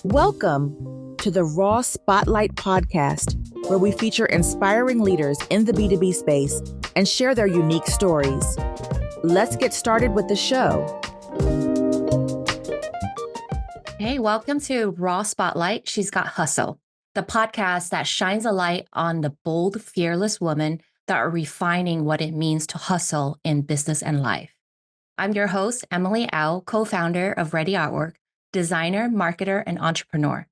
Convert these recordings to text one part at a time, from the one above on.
Welcome to the Raw Spotlight podcast, where we feature inspiring leaders in the B2B space and share their unique stories. Let's get started with the show. Hey, welcome to Raw Spotlight. She's Got Hustle, the podcast that shines a light on the bold, fearless women that are refining what it means to hustle in business and life. I'm your host, Emily Au, co-founder of Ready Artwork, designer, marketer, and entrepreneur,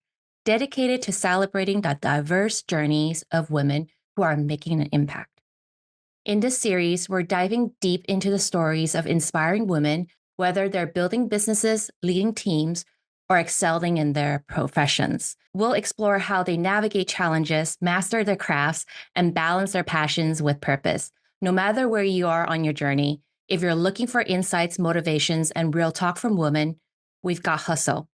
dedicated to celebrating the diverse journeys of women who are making an impact. In this series, we're diving deep into the stories of inspiring women, whether they're building businesses, leading teams, or excelling in their professions. We'll explore how they navigate challenges, master their crafts, and balance their passions with purpose. No matter where you are on your journey, if you're looking for insights, motivations, and real talk from women, we've got hustle.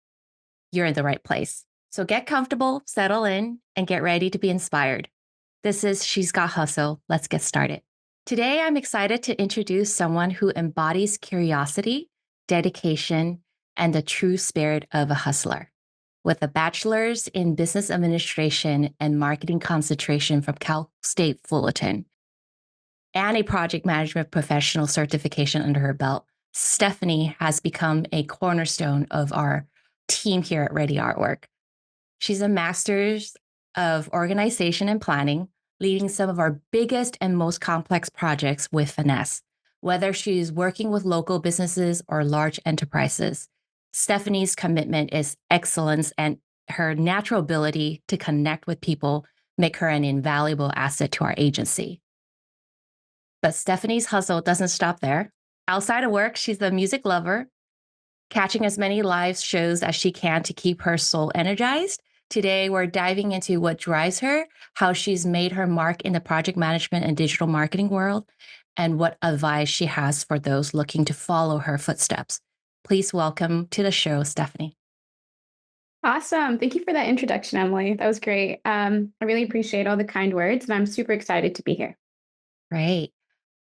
You're in the right place. So get comfortable, settle in, and get ready to be inspired. This is She's Got Hustle. Let's get started. Today, I'm excited to introduce someone who embodies curiosity, dedication, and the true spirit of a hustler. With a bachelor's in business administration and marketing concentration from Cal State Fullerton, and a project management professional certification under her belt, Steffanie has become a cornerstone of our team here at Ready Artwork. She's a master's of organization and planning, leading some of our biggest and most complex projects with finesse. Whether she's working with local businesses or large enterprises, Steffanie's commitment is excellence, and her natural ability to connect with people make her an invaluable asset to our agency. But Steffanie's hustle doesn't stop there. Outside of work, she's a music lover, catching as many live shows as she can to keep her soul energized. Today, we're diving into what drives her, how she's made her mark in the project management and digital marketing world, and what advice she has for those looking to follow her footsteps. Please welcome to the show, Steffanie. Awesome. Thank you for that introduction, Emily. That was great. I really appreciate all the kind words, and I'm super excited to be here. Great.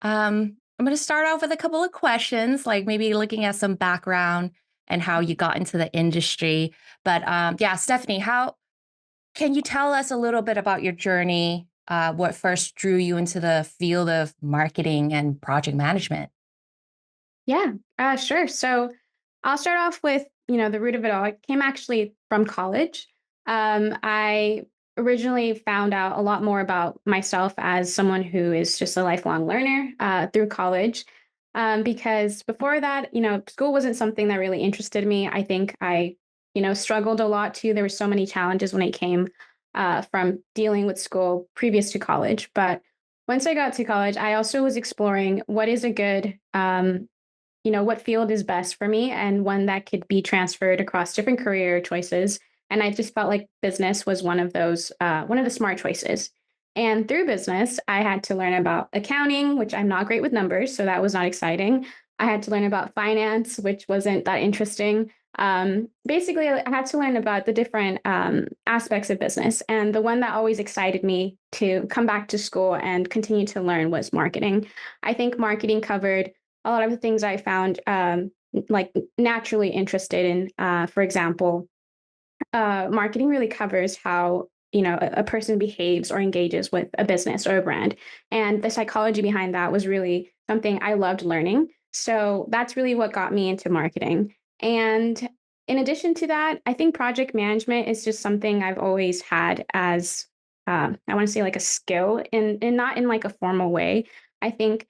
I'm going to start off with a couple of questions, like maybe looking at some background and how you got into the industry. But yeah, Steffanie, how can you tell us a little bit about your journey? What first drew you into the field of marketing and project management? Yeah, sure. So I'll start off with, the root of it all. It came actually from college. I originally found out a lot more about myself as someone who is just a lifelong learner through college. Because before that, school wasn't something that really interested me. I think I, struggled a lot too. There were so many challenges when it came from dealing with school previous to college. But once I got to college, I also was exploring what is a good what field is best for me and one that could be transferred across different career choices. And I just felt like business was one of the smart choices. And through business, I had to learn about accounting, which I'm not great with numbers, so that was not exciting. I had to learn about finance, which wasn't that interesting. Basically, I had to learn about the different aspects of business. And the one that always excited me to come back to school and continue to learn was marketing. I think marketing covered a lot of the things I found like naturally interested in. For example, marketing really covers how a person behaves or engages with a business or a brand, and the psychology behind that was really something I loved learning. So that's really what got me into marketing. And in addition to that, I think project management is just something I've always had as I want to say like a skill, and not in like a formal way. I think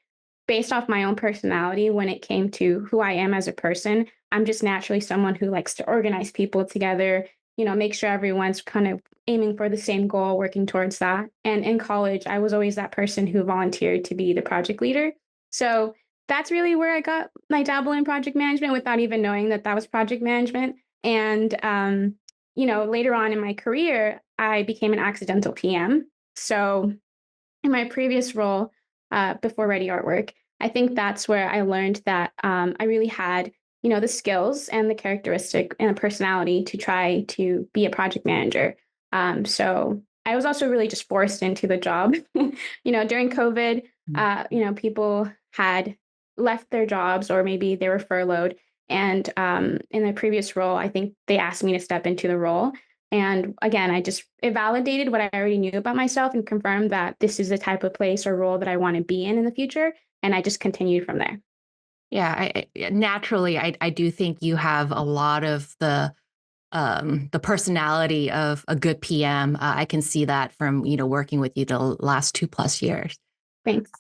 based off my own personality, when it came to who I am as a person, I'm just naturally someone who likes to organize people together, make sure everyone's kind of aiming for the same goal, working towards that. And in college, I was always that person who volunteered to be the project leader. So that's really where I got my dabble in project management without even knowing that that was project management. And, later on in my career, I became an accidental PM. So in my previous role, before Ready Artwork, I think that's where I learned that I really had, the skills and the characteristic and the personality to try to be a project manager. So I was also really just forced into the job. During COVID, people had left their jobs or maybe they were furloughed. And in the previous role, I think they asked me to step into the role. And again, it validated what I already knew about myself and confirmed that this is the type of place or role that I want to be in the future. And I just continued from there. Yeah, naturally, I do think you have a lot of the personality of a good PM. I can see that from, working with you the last 2+ years. Thanks.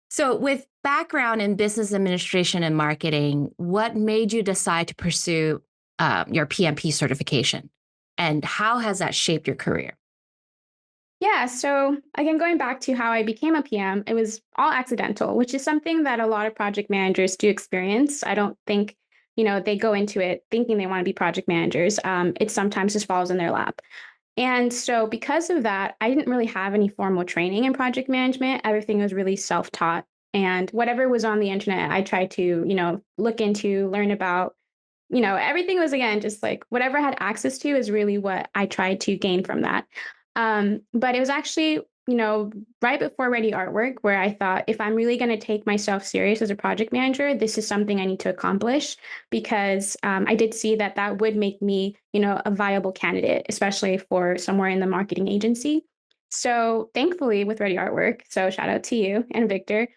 So with background in business administration and marketing, what made you decide to pursue your PMP certification? And how has that shaped your career? Yeah, so again, going back to how I became a PM, it was all accidental, which is something that a lot of project managers do experience. I don't think, they go into it thinking they want to be project managers. It sometimes just falls in their lap. And so, because of that, I didn't really have any formal training in project management. Everything was really self taught. And whatever was on the internet, I tried to, look into, learn about. Everything was, again, just like whatever I had access to is really what I tried to gain from that. But it was actually, right before Ready Artwork, where I thought if I'm really going to take myself serious as a project manager, this is something I need to accomplish because I did see that that would make me, a viable candidate, especially for somewhere in the marketing agency. So thankfully, with Ready Artwork, so shout out to you and Victor,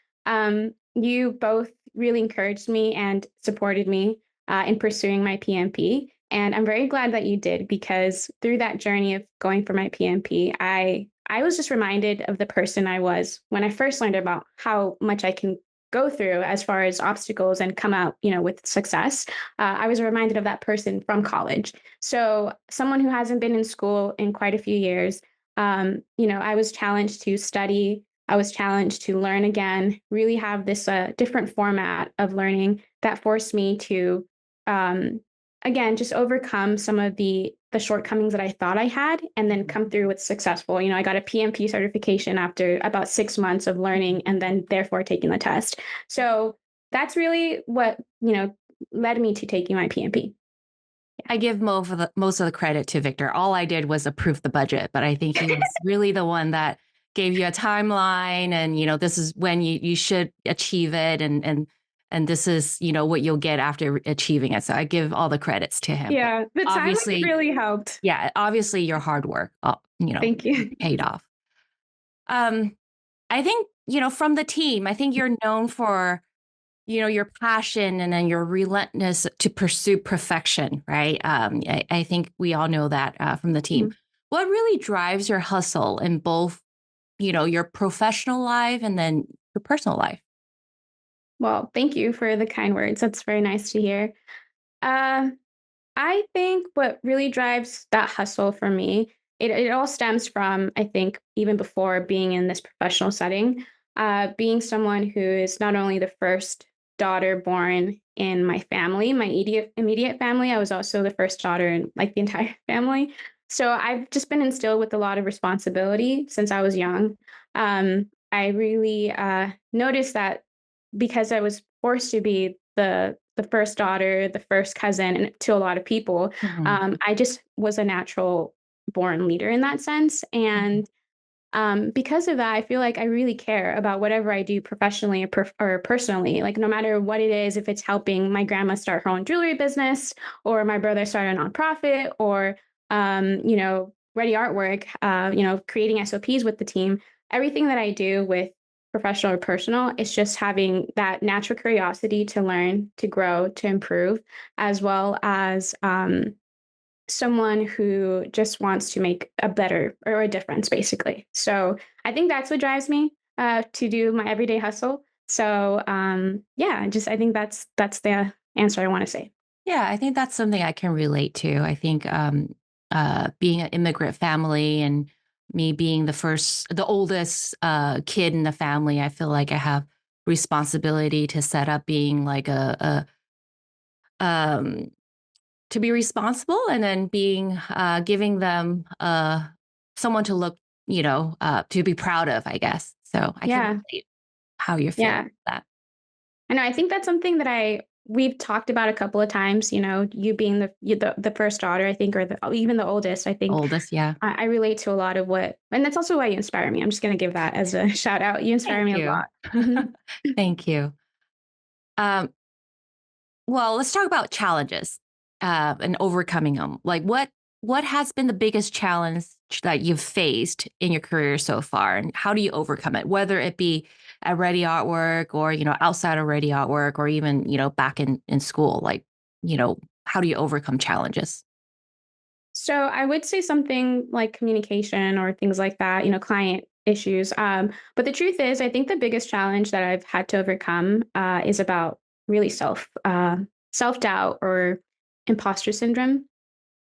you both really encouraged me and supported me in pursuing my PMP. And I'm very glad that you did because through that journey of going for my PMP, I was just reminded of the person I was when I first learned about how much I can go through as far as obstacles and come out, with success. I was reminded of that person from college. So someone who hasn't been in school in quite a few years, I was challenged to study. I was challenged to learn again, really have this different format of learning that forced me to um, again, just overcome some of the shortcomings that I thought I had and then come through with successful. I got a PMP certification after about 6 months of learning and then therefore taking the test. So that's really what, led me to taking my PMP. I give most of the credit to Victor. All I did was approve the budget, but I think he was really the one that gave you a timeline and, this is when you should achieve it and this is, what you'll get after achieving it. So I give all the credits to him. But Yeah, the timeline really helped. yeah, obviously your hard work, Thank you. paid off. I think, from the team, I think you're known for, your passion and then your relentless to pursue perfection, right? I think we all know that from the team. Mhm. What really drives your hustle in both, your professional life and then your personal life? Well, thank you for the kind words. That's very nice to hear. Uh, I think what really drives that hustle for me, it all stems from, I think, even before being in this professional setting, being someone who is not only the first daughter born in my family, my immediate family, I was also the first daughter in like the entire family. So I've just been instilled with a lot of responsibility since I was young. I really noticed that because I was forced to be the first daughter, the first cousin, and to a lot of people, Mhm. I just was a natural born leader in that sense. Mhm. And because of that, I feel like I really care about whatever I do professionally or personally. Like no matter what it is, if it's helping my grandma start her own jewelry business, or my brother start a nonprofit, or Ready Artwork, creating SOPs with the team. Everything that I do with professional or personal, it's just having that natural curiosity to learn, to grow, to improve, as well as someone who just wants to make a better or a difference, basically. So I think that's what drives me to do my everyday hustle. So yeah, just I think that's the answer I want to say. Yeah, I think that's something I can relate to. I think being an immigrant family and me being the oldest kid in the family, I feel like I have responsibility to set up being like um, to be responsible and then being giving them someone to look, to be proud of, I guess. So I can Yeah, relate how you're feeling yeah. with that. I know. I think that's something that we've talked about a couple of times. You being the first daughter, I think, or even the oldest. I think Oldest, yeah. I relate to a lot of what, and that's also why you inspire me. I'm just going to give that as a shout out. You inspire Thank me a you. lot. Hmm. Thank you. Um, Well, let's talk about challenges and overcoming them. Like what has been the biggest challenge that you've faced in your career so far, and how do you overcome it? Whether it be at Ready Artwork or outside of Ready Artwork, or even back in school. Like how do you overcome challenges? So I would say something like communication or things like that, client issues. But the truth is, I think the biggest challenge that I've had to overcome is about really self doubt or imposter syndrome.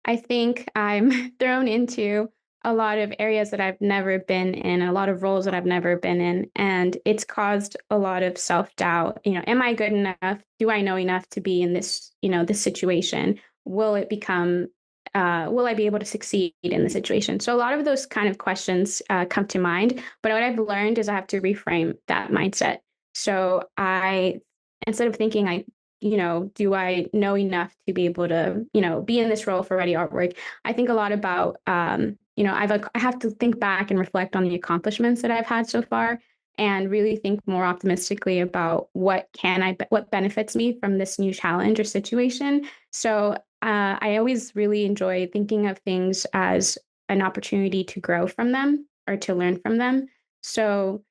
I think I'm thrown into a lot of areas that I've never been in, a lot of roles that I've never been in, and it's caused a lot of self-doubt. Am I good enough? Do I know enough to be in this situation? Will I be able to succeed in the situation? So a lot of those kind of questions come to mind. But what I've learned is I have to reframe that mindset. So instead of thinking do I know enough to be able to, be in this role for Ready Artwork? I think a lot about, I have to think back and reflect on the accomplishments that I've had so far, and really think more optimistically about what benefits me from this new challenge or situation. So I always really enjoy thinking of things as an opportunity to grow from them or to learn from them. So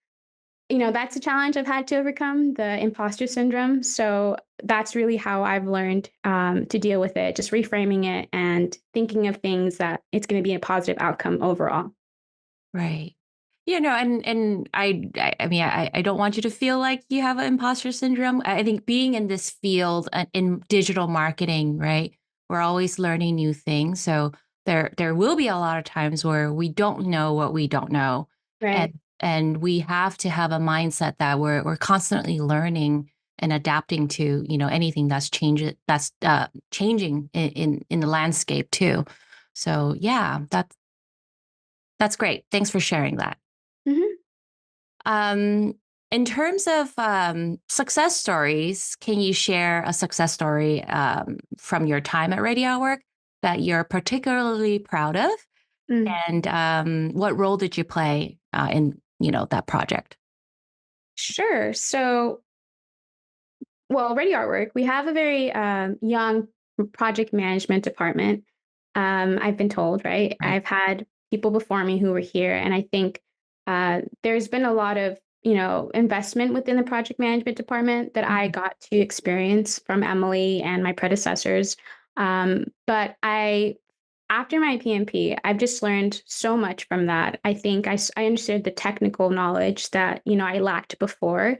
that's a challenge I've had to overcome, the imposter syndrome. So that's really how I've learned to deal with it, just reframing it and thinking of things that it's going to be a positive outcome overall. Right. And I mean, I don't want you to feel like you have an imposter syndrome. I think being in this field in digital marketing, right? We're always learning new things. So there will be a lot of times where we don't know what we don't know. Right. And we have to have a mindset that we're constantly learning and adapting to, anything that's changing in the landscape too. So yeah, that's great. Thanks for sharing that. hmm Um, in terms of success stories, can you share a success story from your time at Radio Work that you're particularly proud of? And what role did you play in that project? Sure. So, well, Ready Artwork, we have a very young project management department. I've been told, right? Right. I've had people before me who were here, and I think there's been a lot of investment within the project management department that I Mhm. got to experience from Emily and my predecessors. But after my PMP, I've just learned so much from that. I think I understood the technical knowledge that I lacked before,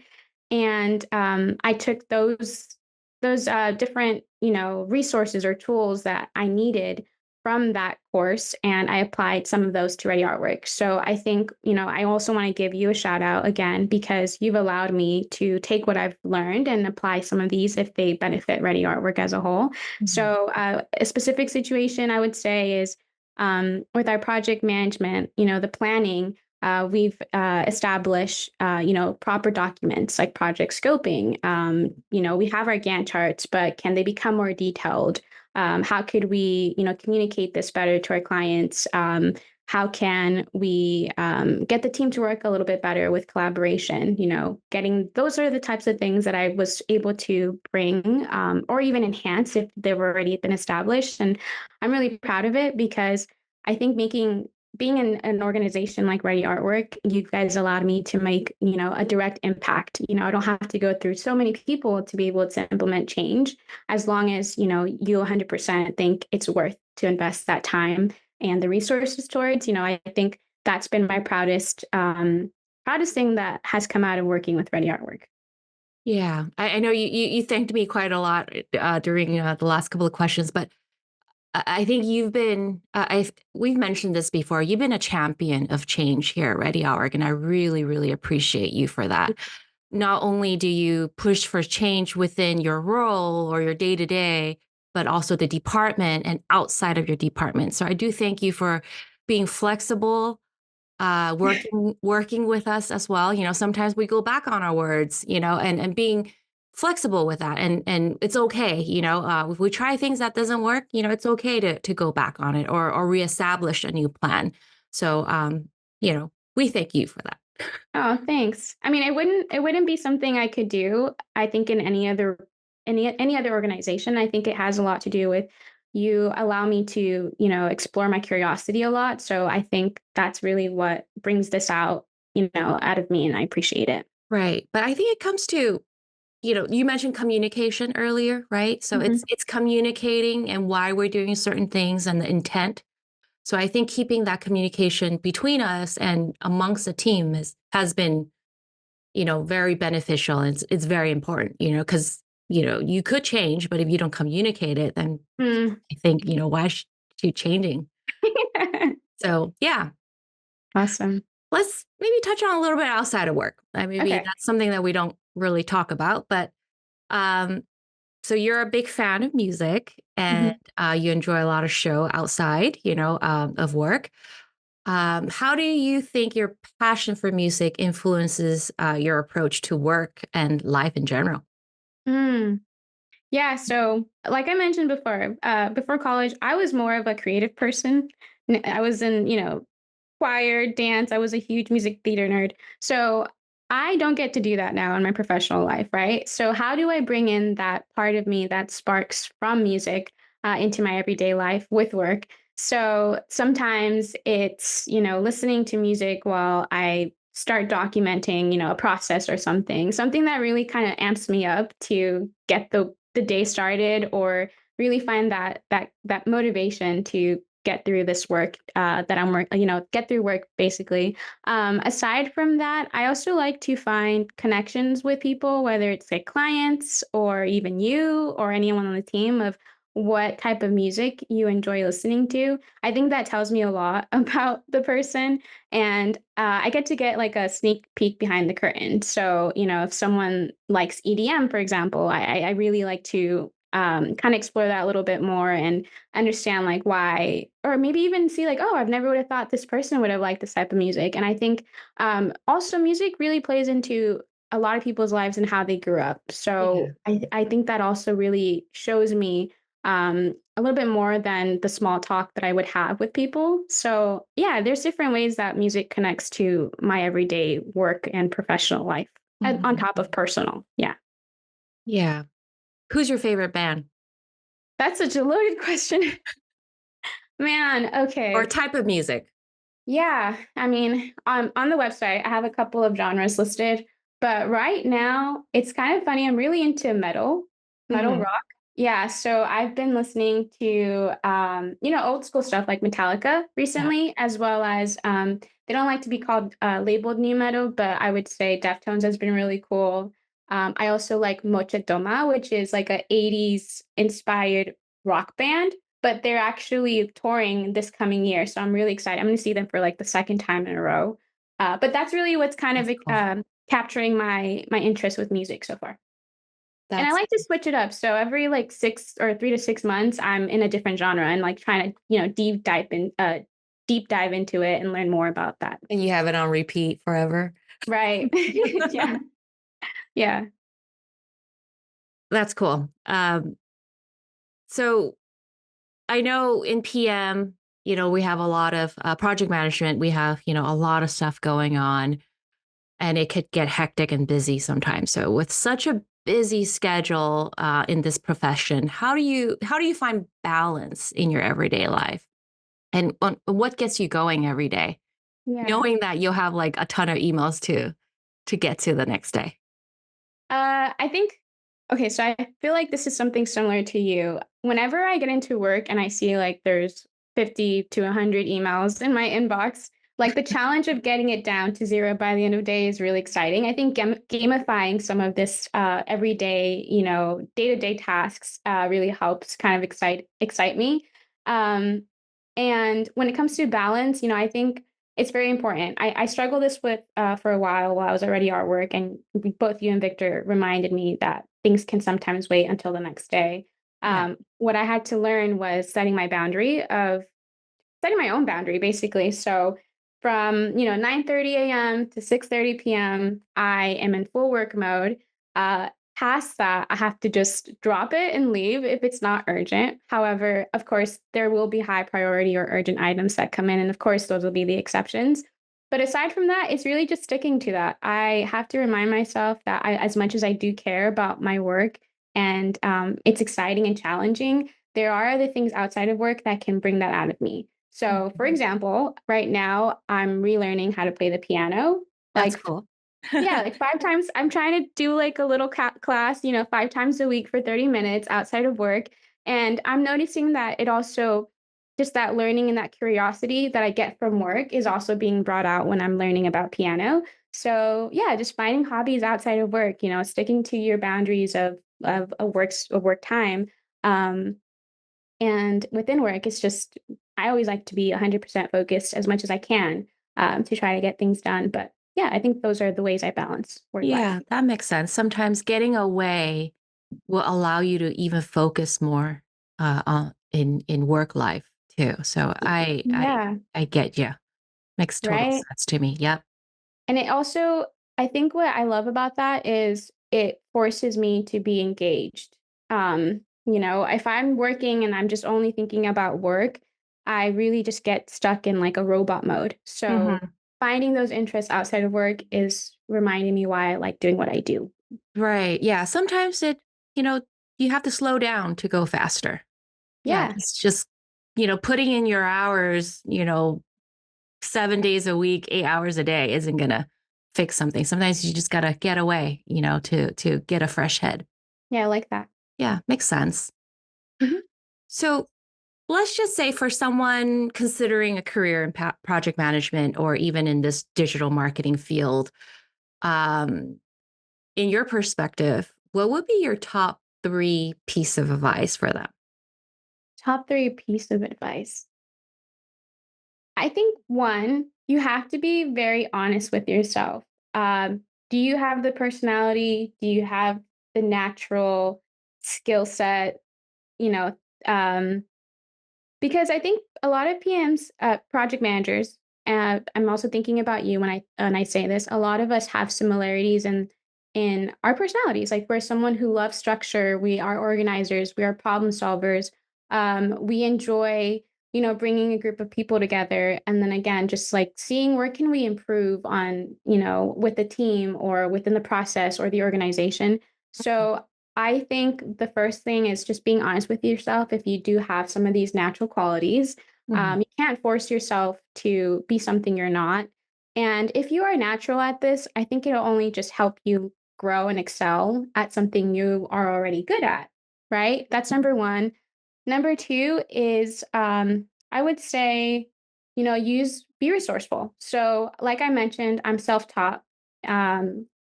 and I took those different resources or tools that I needed from that course, and I applied some of those to Ready Artwork. So I think I also want to give you a shout out again because you've allowed me to take what I've learned and apply some of these if they benefit Ready Artwork as a whole. Mhm. So a specific situation I would say is with our project management, the planning. We've established, proper documents like project scoping. We have our Gantt charts, but can they become more detailed? How could we, communicate this better to our clients? How can we get the team to work a little bit better with collaboration? Getting those are the types of things that I was able to bring or even enhance if they've already been established. And I'm really proud of it because I think being in an organization like Ready Artwork, you guys allowed me to make, a direct impact. I don't have to go through so many people to be able to implement change as long as, you 100% think it's worth to invest that time and the resources towards, I think that's been my proudest thing that has come out of working with Ready Artwork. Yeah, I know you thanked me quite a lot during the last couple of questions, but I think you've been, we've mentioned this before, you've been a champion of change here at Ready Org, and I really, really appreciate you for that. Not only do you push for change within your role or your day to day, but also the department and outside of your department. So I do thank you for being flexible, working with us as well. Sometimes we go back on our words, and being flexible with that, and it's okay. If we try things that doesn't work, it's okay to go back on it or reestablish a new plan. So, we thank you for that. Oh, thanks. I mean, it wouldn't be something I could do, I think, in any other any other organization. I think it has a lot to do with you allow me to, explore my curiosity a lot. So I think that's really what brings this out, out of me, and I appreciate it. Right. But I think it comes to, you mentioned communication earlier, right? So Mhm. it's communicating and why we're doing certain things and the intent. So I think keeping that communication between us and amongst the team has been, very beneficial. And it's very important, because, you could change, but if you don't communicate it, then Mm. I think, why should you changing? So yeah, Awesome. let's maybe touch on a little bit outside of work. Maybe Okay. that's something that we don't really talk about, but um, so you're a big fan of music and Mhm. you enjoy a lot of show outside, of work. How do you think your passion for music influences your approach to work and life in general? Mm. Yeah, so like I mentioned before college, I was more of a creative person. I was in, choir, dance. I was a huge music theater nerd. So I don't get to do that now in my professional life, right? So how do I bring in that part of me that sparks from music into my everyday life with work? So sometimes it's, listening to music while I start documenting, a process or something that really kind of amps me up to get the day started, or really find that motivation to get through this work that I'm work, get through work basically. Aside from that, I also like to find connections with people, whether it's like clients or even you or anyone on the team, of what type of music you enjoy listening to. I think that tells me a lot about the person, and I get to get like a sneak peek behind the curtain. So, if someone likes EDM, for example, I really like to kind of explore that a little bit more and understand like why, or maybe even see like, oh, I've never would have thought this person would have liked this type of music. And I think also music really plays into a lot of people's lives and how they grew up. Yeah. So I think that also really shows me a little bit more than the small talk that I would have with people. So yeah, there's different ways that music connects to my everyday work and professional life, and on Mhm. top of personal. Yeah. Yeah. Who's your favorite band That's such a loaded question. Man, or okay. type of music? Yeah, I mean, on the website, I have a couple of genres listed, but right now it's kind of funny. I'm really into metal Mhm. rock. Yeah, so I've been listening to old school stuff like Metallica Yeah. recently, as well as they don't like to be called labeled new metal, but I would say Deftones has been really cool. I also like Mochedoma, which is like a 80s inspired rock band, but they're actually touring this coming year. So I'm really excited. I'm going to see them for like the second time in a row. But that's really what's kind of That's cool. capturing my interest with music so far. And I That's like to switch it up. So every like 3 to 6 months, I'm in a different genre and like trying to, deep dive into it and learn more about that. and you have it on repeat forever. Right. Yeah. Yeah. That's cool. So I know in PM, we have a lot of project management. We have, a lot of stuff going on, and it could get hectic and busy sometimes. So with such a busy schedule in this profession, how do you find balance in your everyday life? And what gets you going every day, Yeah. knowing that you'll have like a ton of emails to get to the next day? I think okay, so I feel like this is something similar to you. Whenever I get into work and I see like there's 50 to 100 emails in my inbox, like the challenge of getting it down to zero by the end of the day is really exciting. I think gamifying some of this everyday, day-to-day tasks really helps kind of excite me. Um, and when it comes to balance, I think it's very important. I struggled this with for a while I was already at work, and both you and Victor reminded me that things can sometimes wait until the next day. Yeah. What I had to learn was setting my own boundary, basically. So from 9:30 a.m. to 6:30 p.m., I am in full work mode. Uh, Past that, I have to just drop it and leave if it's not urgent. However, of course, there will be high priority or urgent items that come in, and of course, those will be the exceptions. But aside from that, it's really just sticking to that. I have to remind myself that as much as I do care about my work, and it's exciting and challenging, there are other things outside of work that can bring that out of me. So, for Mhm. example, right now I'm relearning how to play the piano. That's Like, cool. yeah, like 5 times I'm trying to do, like, a little class, 5 times a week for 30 minutes outside of work, and I'm noticing that it also just that learning and that curiosity that I get from work is also being brought out when I'm learning about piano. So, yeah, just finding hobbies outside of work, sticking to your boundaries of a work time, um, and within work, it's just I always like to be 100% focused as much as I can, to try to get things done, but, yeah, I think those are the ways I balance work Yeah, life. that makes sense. Sometimes getting away will allow you to even focus more in work life too. So Yeah, I get you. Makes total right? sense to me. Yep. And it also I think what I love about that is it forces me to be engaged. If I'm working and I'm just only thinking about work, I really just get stuck in like a robot mode. So Hmm. finding those interests outside of work is reminding me why I like doing what I do. Right. Yeah. Sometimes you know, you have to slow down to go faster. Yeah. Yeah. Just putting in your hours, 7 days a week, 8 hours a day isn't gonna fix something. Sometimes you just gotta get away, to get a fresh head. Yeah, I like that. Yeah, makes sense. Mhm. So let's just say for someone considering a career in project management or even in this digital marketing field, um, in your perspective, what would be your top three piece of advice for them? Top 3 piece of advice. I think one, you have to be very honest with yourself. Do you have the personality? Do you have the natural skill set? You know, um, because I think a lot of PMs, project managers, I'm also thinking about you when I say this. A lot of us have similarities in our personalities. Like we're someone who loves structure. We are organizers. We are problem solvers. We enjoy, bringing a group of people together, and then again, just like seeing where can we improve on, with the team or within the process or the organization. So I think the first thing is just being honest with yourself if you do have some of these natural qualities. Mhm. You can't force yourself to be something you're not. And if you are natural at this, I think it'll only just help you grow and excel at something you are already good at, right? That's number one. Number two is I would say, be resourceful. So, like I mentioned, I'm self taught.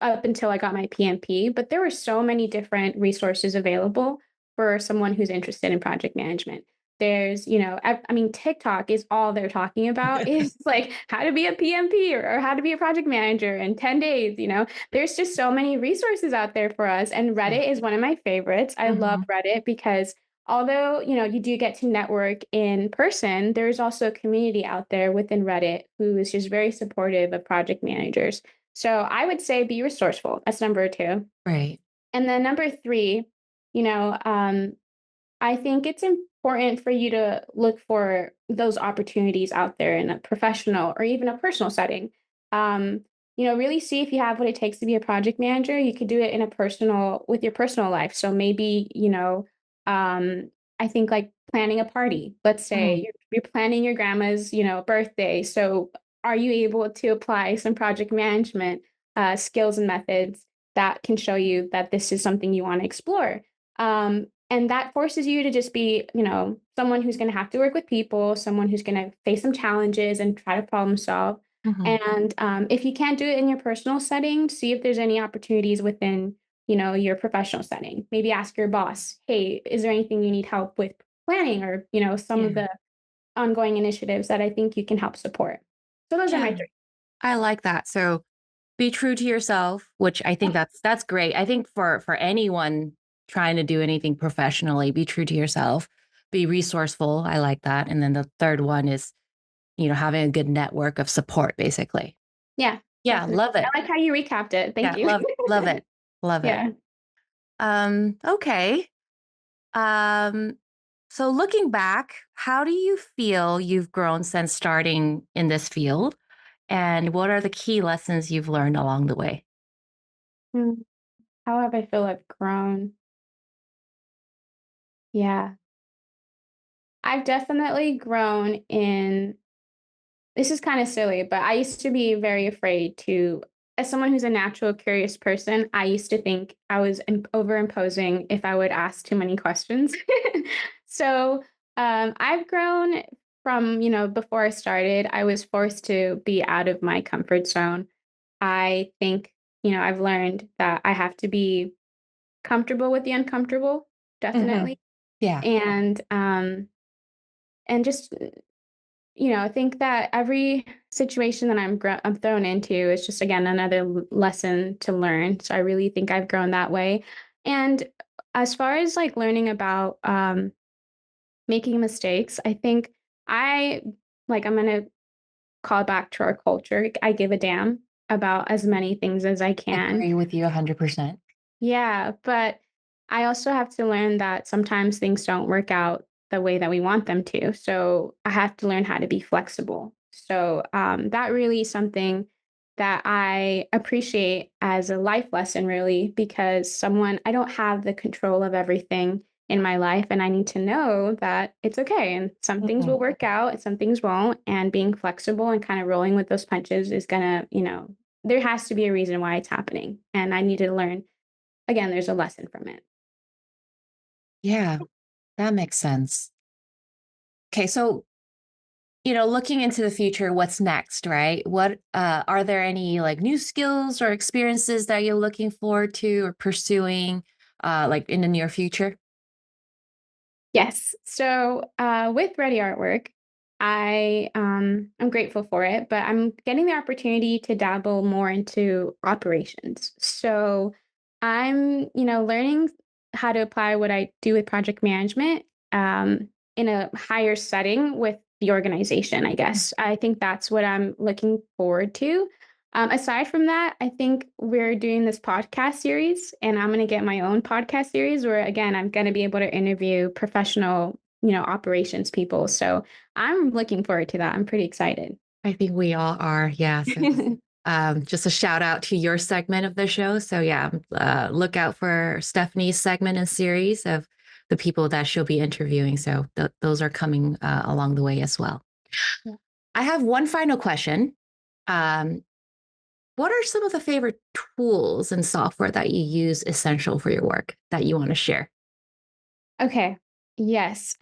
Up until I got my PMP, but there were so many different resources available for someone who's interested in project management. There's, I mean, TikTok is all they're talking about is like how to be a PMP or how to be a project manager in 10 days. There's just so many resources out there for us. And Right. Reddit is one of my favorites. I love Mhm. Reddit because although, you do get to network in person, there's also a community out there within Reddit who is just very supportive of project managers. So I would say be resourceful. That's number two. Right. And then number three, you know, um, I think it's important for you to look for those opportunities out there in a professional or even a personal setting. Really see if you have what it takes to be a project manager. You could do it in a personal with your personal life. So maybe, I think like planning a party. Let's say Mhm. you're planning your grandma's, birthday. So are you able to apply some project management skills and methods that can show you that this is something you want to explore? And that forces you to just be, someone who's going to have to work with people, someone who's going to face some challenges and try to problem solve. Mhm. And if you can't do it in your personal setting, see if there's any opportunities within, your professional setting. Maybe ask your boss, hey, is there anything you need help with planning or, some of Yeah. the ongoing initiatives that I think you can help support. So those are Yeah. my three. I like that. So be true to yourself, which I think that's great. I think for anyone trying to do anything professionally, be true to yourself, be resourceful. I like that. And then the third one is, having a good network of support, basically. Yeah, Yeah, definitely. love it. I like how you recapped it. Thank Yeah, you. love it. Love it. Yeah. Okay. Um, so looking back, how do you feel you've grown since starting in this field? And what are the key lessons you've learned along the way? Mm, how have I feel I've grown? Yeah. I've definitely grown in this is kind of silly, but I used to be very afraid to, as someone who's a natural curious person, I used to think I was overimposing if I would ask too many questions. So I've grown from, before I started, I was forced to be out of my comfort zone. I think, I've learned that I have to be comfortable with the uncomfortable, Hmm. definitely. Yeah. And just I think that every situation that I'm thrown into is just again another lesson to learn. So I really think I've grown that way. And as far as like learning about making mistakes, I think I I'm gonna call back to our culture. I give a damn about as many things as I can. Agree with you 100%. Yeah, but I also have to learn that sometimes things don't work out the way that we want them to. So I have to learn how to be flexible. So that really is something that I appreciate as a life lesson, really, because I don't have the control of everything in my life. And I need to know that it's okay. And some things Hmm. will work out and some things won't. And being flexible and kind of rolling with those punches is going to, there has to be a reason why it's happening. And I need to learn. Again, there's a lesson from it. Yeah, that makes sense. Okay, so looking into the future, what's next, right? What are there any like new skills or experiences that you're looking forward to or pursuing like in the near future? Yes. So with Ready Artwork, I'm grateful for it, but I'm getting the opportunity to dabble more into operations. So I'm, learning how to apply what I do with project management in a higher setting with the organization, I guess. I think that's what I'm looking forward to. Aside from that, I think we're doing this podcast series, and I'm going to get my own podcast series where, again, I'm going to be able to interview professional, operations people. So I'm looking forward to that. I'm pretty excited. I think we all are. Yeah. So just a shout out to your segment of the show. So yeah, look out for Stephanie's segment and series of the people that she'll be interviewing. So those are coming along the way as well. Yeah. I have one final question. Um, what are some of the favorite tools and software that you use essential for your work that you want to share? Okay. Yes.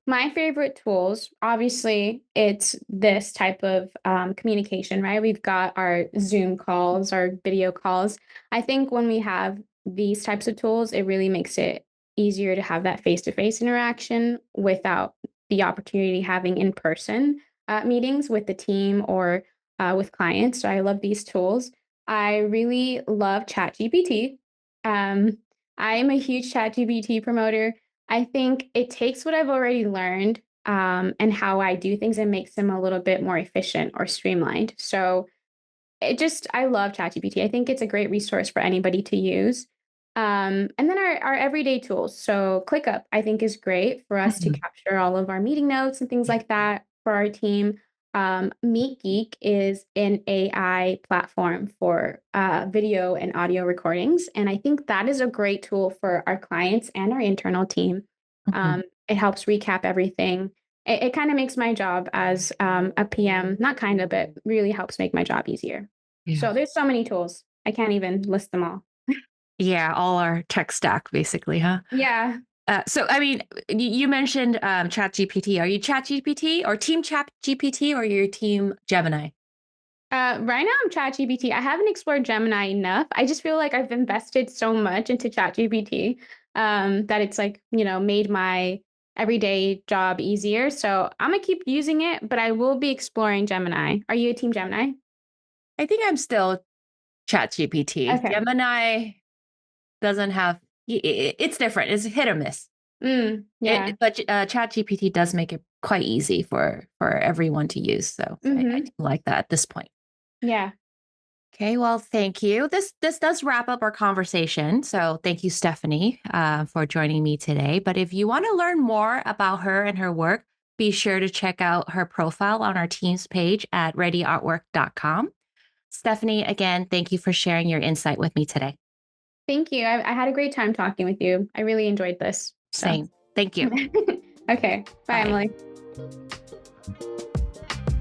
My favorite tools, obviously, it's this type of communication, right? We've got our Zoom calls, our video calls. I think when we have these types of tools, it really makes it easier to have that face to face interaction without the opportunity having in person meetings with the team or with clients. So I love these tools. I really love ChatGPT. Um, I am a huge ChatGPT promoter. I think it takes what I've already learned and how I do things and makes them a little bit more efficient or streamlined. So I love ChatGPT. I think it's a great resource for anybody to use. And then our everyday tools. So ClickUp, I think, is great for us to Mhm. capture all of our meeting notes and things Yeah. like that for our team. MeetGeek is an AI platform for video and audio recordings. And I think that is a great tool for our clients and our internal team. Mhm. It helps recap everything. It kind of makes my job as a PM, not kind of, but really helps make my job easier. Yeah. So there's so many tools. I can't even list them all. Yeah, all our tech stack, basically, huh? Yeah. So, I mean, you mentioned ChatGPT. Are you ChatGPT or Team ChatGPT or your Team Gemini? Right now I'm ChatGPT. I haven't explored Gemini enough. I just feel like I've invested so much into ChatGPT that it's like, made my everyday job easier. So I'm gonna keep using it, but I will be exploring Gemini. Are you a team Gemini? I think I'm still ChatGPT. Okay. Gemini doesn't have. It's different. It's hit or miss. Yeah. But ChatGPT does make it quite easy for everyone to use. So I do Mm-hmm. like that at this point. Yeah. Okay, well, thank you. This does wrap up our conversation. So thank you, Stephanie, for joining me today. But if you want to learn more about her and her work, be sure to check out her profile on our team's page at readyartwork.com. Stephanie, again, thank you for sharing your insight with me today. Thank you. I had a great time talking with you. I really enjoyed this. Same. Thank you. Okay. Bye, Emily.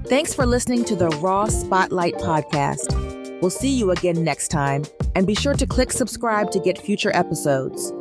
Thanks for listening to the Raw Spotlight podcast. We'll see you again next time, and be sure to click subscribe to get future episodes.